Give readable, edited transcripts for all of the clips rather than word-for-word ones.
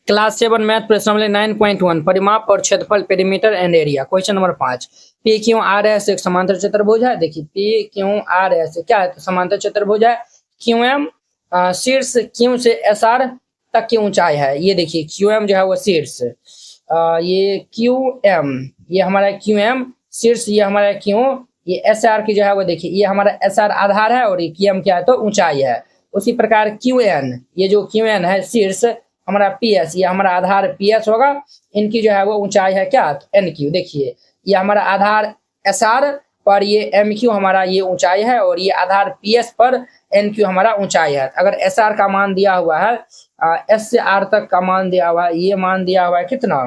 Class 7 math प्रश्न number 9.1 परिमाप और क्षेत्रफल perimeter and area. Question number 5। P Q R S एक समांतर चतुर्भुज है। देखिए पी क्यू आर एस क्या है, तो समांतर चतुर्भुज है। क्यू एम शीर्ष क्यू से एस आर तक की ऊंचाई है। ये देखिए क्यू एम जो है वो शीर्ष, ये क्यू एम, ये हमारा क्यू एम शीर्ष, ये हमारा क्यू, ये एस आर की जो है वो देखिए ये हमारा एस आर आधार है और ये क्यू एम क्या है तो ऊंचाई है। उसी प्रकार क्यू एन, ये जो क्यू एन है शीर्ष हमारा पी एस, ये हमारा आधार पी एस होगा, इनकी जो है वो ऊंचाई है क्या एन क्यू। देखिए ये हमारा आधार एस आर पर ये एम क्यू हमारा ये ऊंचाई है और ये आधार पी एस पर एन क्यू हमारा ऊंचाई है। अगर एस आर का मान दिया हुआ है, एस से आर तक का मान दिया हुआ है, ये मान दिया हुआ है कितना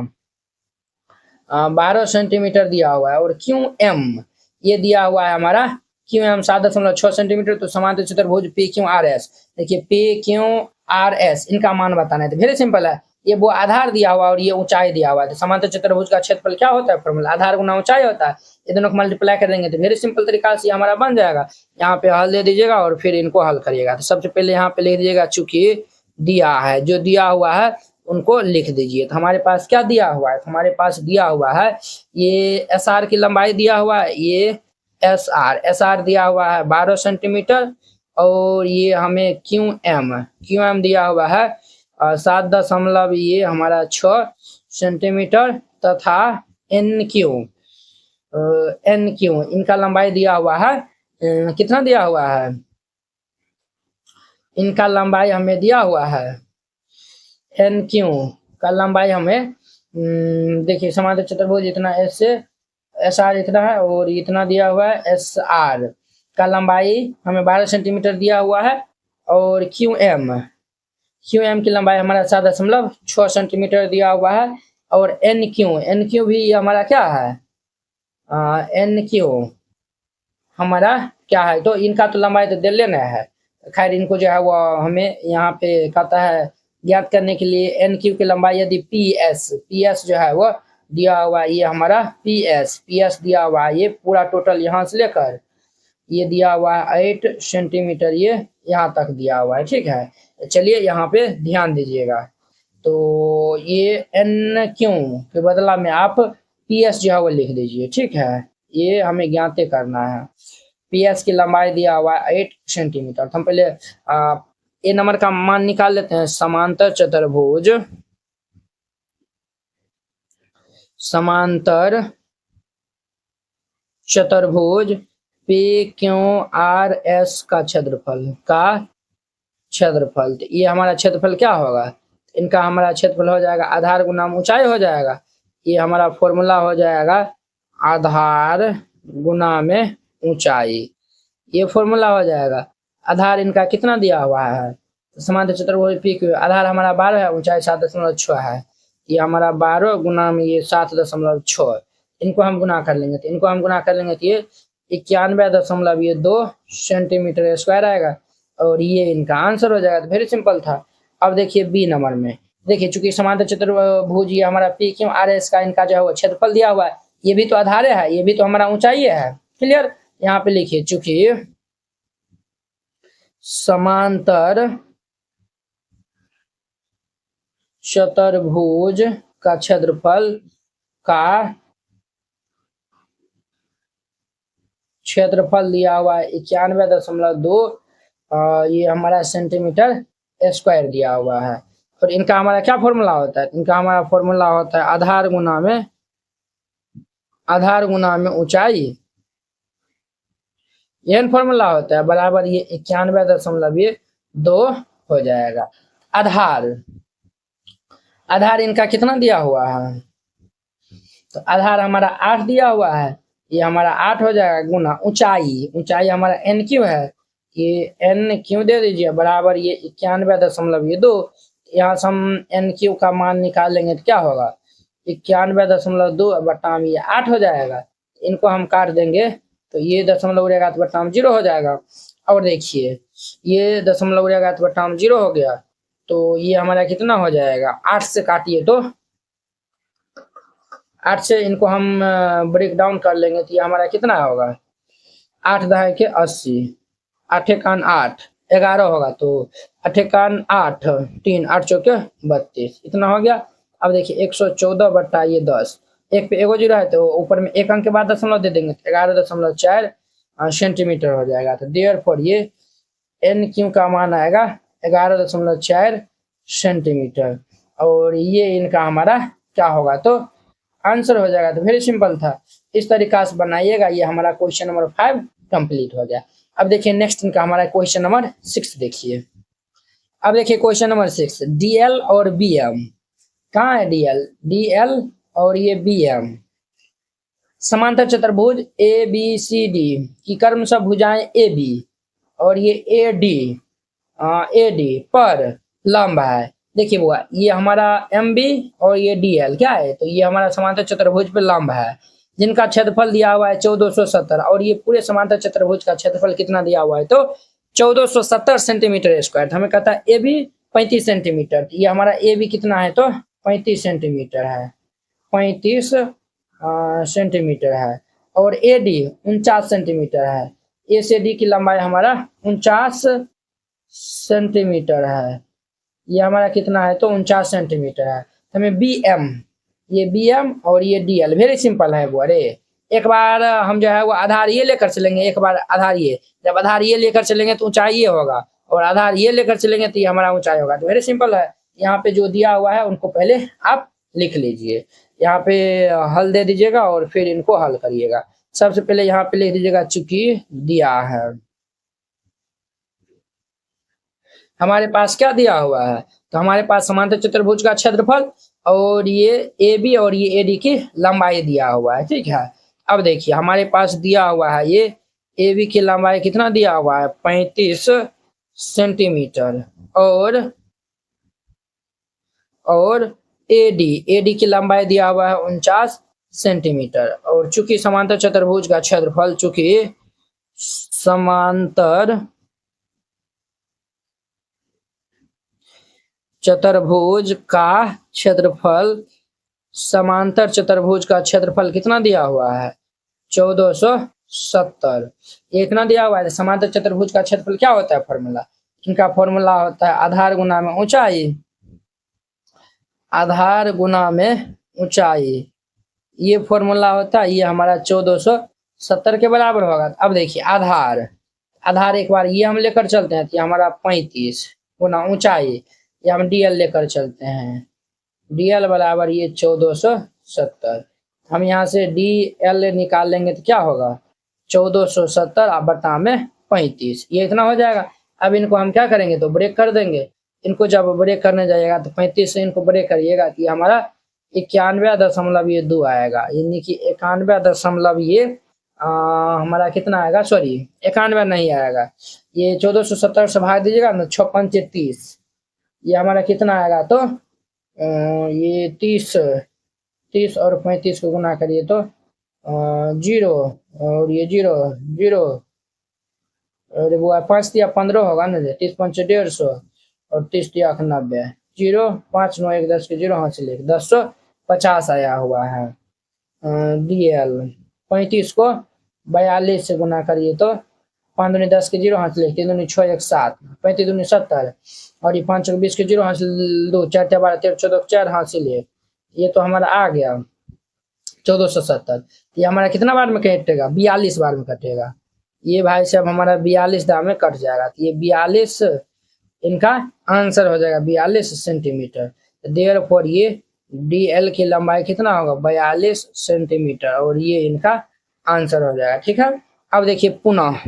12 सेंटीमीटर दिया हुआ है, और क्यू एम ये दिया हुआ है हमारा क्यू एम 7.6 सेंटीमीटर। तो समांतर चतुर्भुज पी क्यू आर एस, देखिए पी क्यू आर एस इनका मान बताना है। तो वेरी सिंपल है, ये वो आधार दिया हुआ और ये ऊंचाई दिया हुआ है। तो समांतर चतुर्भुज का क्षेत्रफल क्या होता है, फॉर्मूला आधार गुना ऊंचाई होता है। ये दोनों को मल्टीप्लाई कर देंगे तो वेरी सिंपल तरीका से हमारा बन जाएगा। यहाँ पे हल दे दीजिएगा और फिर इनको हल करिएगा। तो सबसे पहले यहाँ पे लिख दीजिएगा, चूंकि दिया है, जो दिया हुआ है उनको लिख दीजिए। तो हमारे पास क्या दिया हुआ है, तो हमारे पास दिया हुआ है ये एस आर की लंबाई दिया हुआ है, ये एस आर दिया हुआ है 12 सेंटीमीटर, और ये हमें क्यू एम दिया हुआ है 7 ये हमारा 6 सेंटीमीटर, तथा एन क्यू इनका लंबाई दिया हुआ है कितना दिया हुआ है, इनका लंबाई हमें दिया हुआ है एन क्यू का लंबाई हमें देखिए समांतर चतुर्भुज इतना एस से एस आर इतना है और इतना दिया हुआ है, एस आर का लंबाई हमें 12 सेंटीमीटर दिया हुआ है, और क्यू एम की लंबाई हमारा 7.6 सेंटीमीटर दिया हुआ है, और एन क्यू भी हमारा क्या है एन क्यू हमारा क्या है, तो इनका तो लंबाई तो दे लेना है। खैर इनको जो है वो हमें यहाँ पे कहता है ज्ञात करने के लिए एन क्यू की लंबाई यदि पी एस जो है वो दिया हुआ है, ये हमारा पी एस दिया हुआ है, ये पूरा टोटल यहाँ से लेकर ये दिया हुआ है 8 सेंटीमीटर, ये यहाँ तक दिया हुआ है। ठीक है, चलिए यहाँ पे ध्यान दीजिएगा। तो ये एन क्यू के बदला में आप पी एस जो है वो लिख दीजिए। ठीक है, ये हमें ज्ञात करना है। पी एस की लंबाई दिया हुआ है 8 सेंटीमीटर। तो हम पहले ए नंबर का मान निकाल लेते हैं। समांतर चतुर्भुज पी क्यू आर एस का क्षेत्रफल तो ये हमारा क्षेत्रफल क्या होगा, इनका हमारा क्षेत्रफल हो जाएगा आधार गुना ऊंचाई हो जाएगा। ये हमारा फॉर्मूला हो जाएगा आधार गुना में ऊंचाई, ये फॉर्मूला हो जाएगा। आधार इनका कितना दिया हुआ है, तो समांतर चतुर्भुज पी क्यू आधार हमारा 12 है, ऊंचाई 7.6 है। ये हमारा 12 गुना में ये 7.6, इनको हम गुना कर लेंगे तो ये 91.2 सेंटीमीटर स्क्वायर आएगा, और ये इनका आंसर हो जाएगा। तो वेरी सिंपल था। अब देखिए बी नंबर में, देखिए चूंकि समांतर चतुर्भुज ये हमारा पी क्यू आर एस का इनका जो है वो क्षेत्रफल दिया हुआ है, ये भी तो आधार है, ये भी तो हमारा ऊंचाई है। क्लियर, यहाँ पे लिखिए चूंकि समांतर चतुर्भुज का क्षेत्रफल दिया हुआ है 91.2 ये हमारा सेंटीमीटर स्क्वायर दिया हुआ है, और इनका हमारा क्या फॉर्मूला होता है, इनका हमारा फॉर्मूला होता है आधार गुना में ऊंचाई, यह फॉर्मूला होता है बराबर ये 91.2 हो जाएगा। आधार इनका कितना दिया हुआ है, तो आधार हमारा 8 दिया हुआ है, ये हमारा 8 हो जाएगा गुना ऊंचाई हमारा एन क्यू है, ये एन क्यू दे दीजिए बराबर ये 91.2। यहाँ से हम एन क्यू का मान निकाल लेंगे तो क्या होगा 91.2 बटा में ये 8 हो जाएगा। इनको हम काट देंगे तो ये दशमलव उड़ेगा तो बटा में 0 हो जाएगा। और देखिए ये दशमलव उड़ेगा तो बटा में 0 हो गया, तो ये हमारा कितना हो जाएगा 8 से काटिए तो 8 से इनको हम ब्रेक डाउन कर लेंगे तो ये हमारा कितना होगा 8 दहाई के 80, 8 एकान 8, 11 होगा तो 8 8 3 8 चौके 32 इतना हो गया। अब देखिए 114 बट्टा ये 10, एक पे एगो जीरो है तो ऊपर में एक अंक के बाद दशमलव दे देंगे तो 11.4 सेंटीमीटर हो जाएगा। तो देयरफॉर ये एन क्यू का मान आएगा 11.4 सेंटीमीटर और ये इनका हमारा क्या होगा तो आंसर हो जाएगा। तो वेरी सिंपल था, इस तरीका से बनाइएगा। ये हमारा क्वेश्चन नंबर 5 कंप्लीट हो गया। अब देखिए नेक्स्ट इनका हमारा क्वेश्चन नंबर 6 देखिए। अब देखिए क्वेश्चन नंबर 6, डीएल और बीएम। कहाँ है डीएल? डीएल और ये बीएम समांतर चतुर्भुज ए बी सी डी की क्रमशः भुजाएं ए बी और ये ए डी पर लंब है। देखिए बुआ ये हमारा एम बी और ये डी एल क्या है तो ये हमारा समांतर चतुर्भुज पे लंब है जिनका क्षेत्रफल दिया हुआ है 1470 और ये पूरे समांतर चतुर्भुज का क्षेत्रफल कितना दिया हुआ है तो 1470 सेंटीमीटर स्क्वायर। हमें कहता है ए बी 35 सेंटीमीटर, ये हमारा ए बी कितना है तो 35 सेंटीमीटर है, 35 सेंटीमीटर है और ए डी 49 सेंटीमीटर है। ए से डी की लंबाई हमारा 49 सेंटीमीटर है, ये हमारा कितना है तो 49 सेंटीमीटर है। हमें बी एम, ये बी एम और ये डी एल वेरी सिंपल है वो। अरे एक बार हम जो है वो आधार ये लेकर चलेंगे, एक बार आधार ये, जब आधार ये लेकर चलेंगे तो ऊंचाई ये होगा और आधार ये लेकर चलेंगे तो ये हमारा ऊंचाई होगा। तो वेरी सिंपल है, यहाँ पे जो दिया हुआ है उनको पहले आप लिख लीजिए, यहाँ पे हल दे दीजिएगा और फिर इनको हल करिएगा। सबसे पहले यहाँ पे लिख दीजिएगा चूंकि दिया है हमारे पास क्या दिया हुआ है तो हमारे पास समांतर चतुर्भुज का क्षेत्रफल और ये ए बी और ये ए डी की लंबाई दिया हुआ है, ठीक है। अब देखिए हमारे पास दिया हुआ है ये ए बी की लंबाई कितना दिया हुआ है 35 सेंटीमीटर और ए डी की लंबाई दिया हुआ है 49 सेंटीमीटर और चूंकि समांतर चतुर्भुज का क्षेत्रफल समांतर चतुर्भुज का क्षेत्रफल कितना दिया हुआ है 1470, ये इतना दिया हुआ है। समांतर चतुर्भुज का क्षेत्रफल क्या होता है फॉर्मूला, इनका फॉर्मूला होता है आधार गुना में ऊंचाई, आधार गुना में ऊंचाई, ये फॉर्मूला होता है। ये हमारा 1470 के बराबर होगा। अब देखिए आधार एक बार ये हम लेकर चलते हैं तो ये हमारा 35 गुना ऊंचाई, ये हम डीएल लेकर चलते हैं, डीएल बराबर ये 1470। हम यहाँ से डीएल निकाल लेंगे तो क्या होगा 1470 अब बटा में 35, ये इतना हो जाएगा। अब इनको हम क्या करेंगे तो ब्रेक कर देंगे, इनको जब ब्रेक करने जाइएगा तो 35 से इनको ब्रेक करिएगा तो ये हमारा 91.2 आएगा, यानी कि 91 हमारा कितना आएगा, सॉरी 91 नहीं आएगा, ये 1470 से भाग दीजिएगा ना 6 5 30, ये हमारा कितना आएगा तो ये 30 और 35 को गुना करिए तो 0 और ये 0 0 और वो 5 दिया 15 होगा ना, 30 5 150 और 30 दिया 90, 0 5 9 1 10 के 0 हाथ से लेके 1050 आया हुआ है। डीएल 35 को 42 से गुना करिए तो 5 दूनी 10 के 0 हाथ से लेके 3 दूनी 6 1 7 35 दूनी 70 और ये 5 20 के 0 हाथ से 2 4 12 13 14 4 हाथ से ले, ये तो हमारा आ गया 1470। ये हमारा कितना बार में कटेगा 42 बार में कटेगा, ये भाई साहब हमारा 42 दाम में कट जाएगा तो ये 42 इनका आंसर हो जाएगा 42 सेंटीमीटर। देयरफॉर ये डीएल की लंबाई कितना होगा 42 सेंटीमीटर और ये इनका आंसर हो जाएगा, ठीक है। अब देखिए पुनः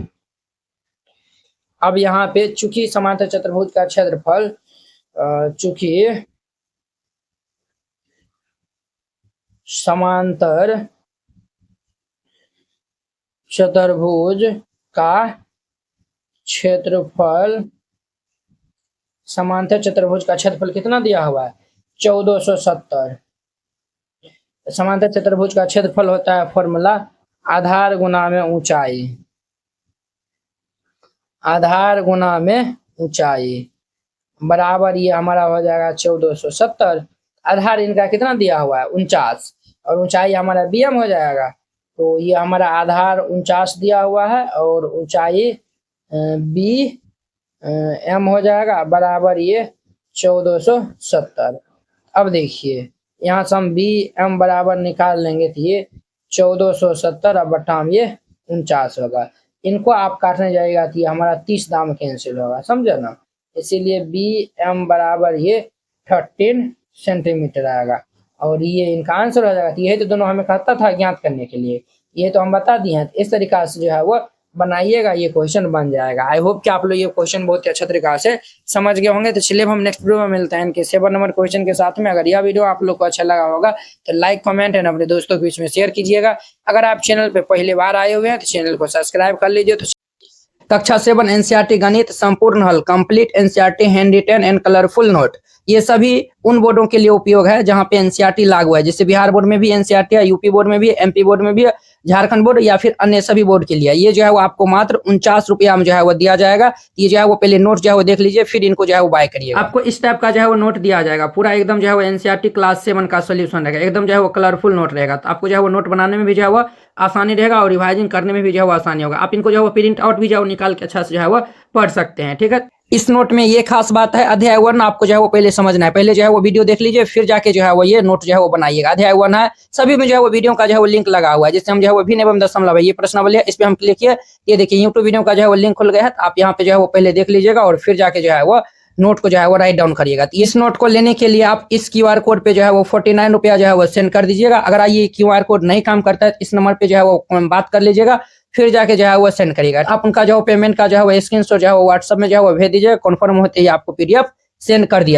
अब यहाँ पे चूंकि समांतर चतुर्भुज का क्षेत्रफल चूंकि समांतर चतुर्भुज का क्षेत्रफल कितना दिया हुआ है 1470। समांतर चतुर्भुज का क्षेत्रफल होता है फॉर्मूला आधार गुना में ऊंचाई, आधार गुना में ऊंचाई बराबर ये हमारा हो जाएगा 1470। आधार इनका कितना दिया हुआ है 49 और ऊंचाई हमारा बीएम हो जाएगा, तो ये हमारा आधार 49 दिया हुआ है और ऊंचाई बी m हो जाएगा बराबर ये 1470। अब देखिए यहाँ से हम बी एम बराबर निकाल लेंगे तो ये 1470 अब बटाम ये 49 होगा। इनको आप काटने जाएगा तो ये हमारा 30 दाम कैंसिल होगा, समझे ना। इसीलिए बी एम बराबर ये 13 सेंटीमीटर आएगा और ये इनका आंसर हो जाएगा। तो यही तो दोनों हमें कहता था ज्ञात करने के लिए, ये तो हम बता दिए हैं। इस तरीका से जो है वो बनाइएगा, ये क्वेश्चन बन जाएगा। आई होप कि आप लोग ये क्वेश्चन बहुत ही अच्छा तरीका से समझ गए होंगे। तो चलिए हम नेक्स्ट वीडियो में मिलते हैं इनके 7 नंबर क्वेश्चन के साथ में। अगर यह वीडियो आप लोग को अच्छा लगा होगा तो लाइक कमेंट एंड अपने दोस्तों के बीच में शेयर कीजिएगा। अगर आप चैनल पे पहली बार आए हुए हैं तो चैनल को सब्सक्राइब कर लीजिए। तो कक्षा 7 एनसीईआरटी गणित संपूर्ण हल complete NCERT hand written and colourful note, ये सभी उन बोर्डों के लिए उपयोग है जहां पे एनसीईआरटी लागू है। जैसे बिहार बोर्ड में भी एनसीईआरटी है, यूपी बोर्ड में भी, एमपी बोर्ड में भी, झारखंड बोर्ड या फिर अन्य सभी बोर्ड के लिए। ये जो है वो आपको मात्र 49 रुपया में जो है वो दिया जाएगा। ये जो है वो पहले नोट जो है वो देख लीजिए, फिर इनको जो है वो बाय करिएगा। आपको इस टाइप का जो है वो नोट दिया जाएगा, पूरा एकदम जो है वो एनसीईआरटी क्लास 7 का सोल्यूशन रहेगा, एकदम जो है वो कलरफुल नोट रहेगा। तो आपको जो है वो नोट बनाने में भी जो है वो आसानी रहेगा और रिवाइजिंग करने में भी जो है वो आसानी होगा। आप इनको जो है वो प्रिंट आउट भी जो है वो निकाल के अच्छा से जो है वो पढ़ सकते हैं, ठीक है। इस नोट में ये खास बात है, अध्याय 1 आपको जो है वो पहले समझना है। पहले जो है वो वीडियो देख लीजिए, फिर जाके जो है वो ये नोट जो है वो बनाइएगा। अध्याय 1 है, सभी में जो है वो वीडियो का जो है वो लिंक लगा हुआ है। जिससे हम जो है वो भिन्न एवं दशमलव है, ये प्रश्नावली है, इस पे हम क्लिक किए, ये देखिए यूट्यूब वीडियो का जो है वो लिंक खुल गया है। तो आप यहाँ पे जो है वो पहले देख लीजिएगा और फिर जाके जो है वो नोट को जो है वो राइट डाउन करिएगा। तो इस नोट को लेने के लिए आप इस क्यूआर कोड पे जो है वो 49 रुपया जो है वो सेंड कर दीजिएगा। अगर ये क्यूआर कोड नहीं काम करता है, इस नंबर पे जो है वो बात कर लीजिएगा, फिर जाके जो है वो सेंड करिएगा। आप उनका जो पेमेंट का जो है वो स्क्रीनशॉट जो है वो व्हाट्सएप में जो है वो भेज दीजिएगा। कन्फर्म होते ही आपको पीडीएफ सेंड कर दिया।